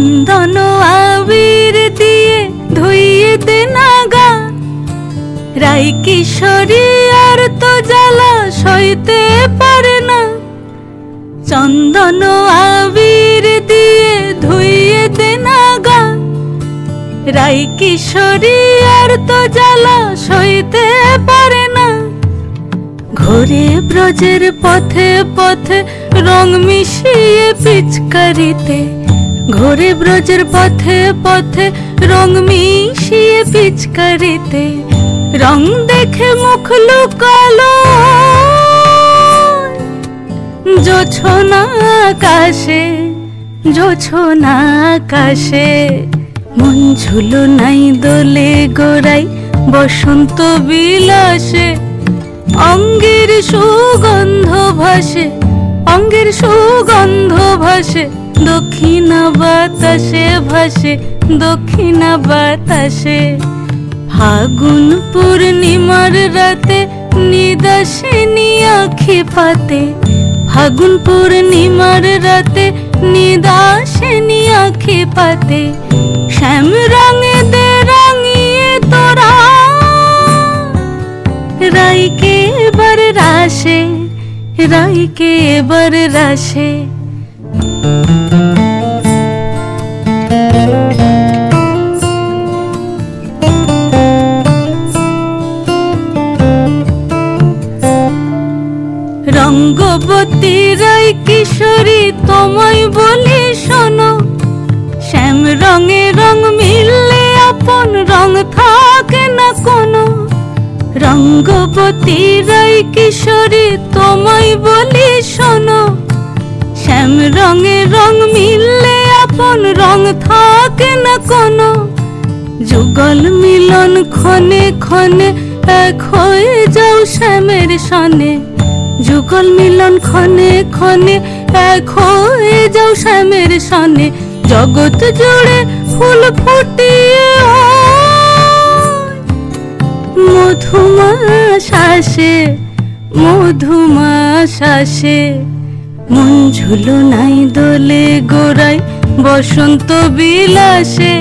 চন্দন আবির দিয়ে ধুইয়ে দে না গা, রাই কিশোরী আর তো জ্বালা সইতে পারে না। চন্দন আবির দিয়ে ধুইয়ে দে না গা, রাই কিশোরী আর তো জ্বালা সইতে পারে না। ঘোরে ব্রজের পথে পথে রং মিশিয়ে পিচকারিতে, ঘোরে ব্রজের পথে পথে রং মিশিয়ে পিচকারিতে, রং দেখে মুখ লুকালো জোছনা আকাশে, জোছনা আকাশে। মন ঝুলো নাই দোলে গোড়াই বসন্ত বিলাসে, অঙ্গের সুগন্ধ ভাসে, অঙ্গের সুগন্ধ ভাসে, দক্ষিণা বাতাসে ভাসে, দক্ষিণা বাতাসে। ফাগুন পূর্ণিমার রাতে নিদাসিনী আঁখি পাতে, ফাগুন পূর্ণিমার রাতে নিদাসিনী আঁখি পাতে। শ্যাম রঙে দে রাঙিয়ে তোরা রাইকে এবার রাশে, রাইকে এবার রাশে। রঙ্গবতী রাই কিশোরী তোমায় বলি শোনো, শ্যাম রঙে রং মিললে আপন রং থাকে না কোনো। রঙ্গবতী রাই কিশোরী তোমায় বলি শোনো, শ্যাম রঙে রং মিললে আপন রং থাকে না কোনো। যুগল মিলন ক্ষণে ক্ষণে এক হয়ে যাও শ্যামের সনে, যুগল মিলন ক্ষণে ক্ষণে এক হয়ে যাও শ্যামের সনে। জগৎ জুড়ে ফুল ফুটিয়ে মধুমাশাসে, মধুমাশাসে। মন ঝুলো নাই দোলে গোড়াই বসন্ত বিলাসে,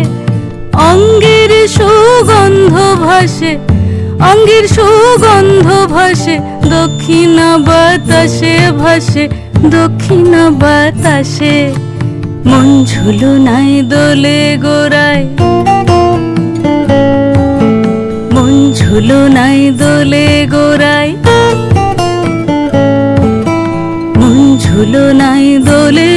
অঙ্গের সুগন্ধ ভাসে, অঙ্গের সুগন্ধ ভাসে, দক্ষিণা বাতাসে ভাসে, দক্ষিণা বাতাসে। মন ঝুলো নাই দোলে গোড়ায়, মন ঝুলো নাই দোলে গোড়ায়, মন ঝুলো নাই দোলে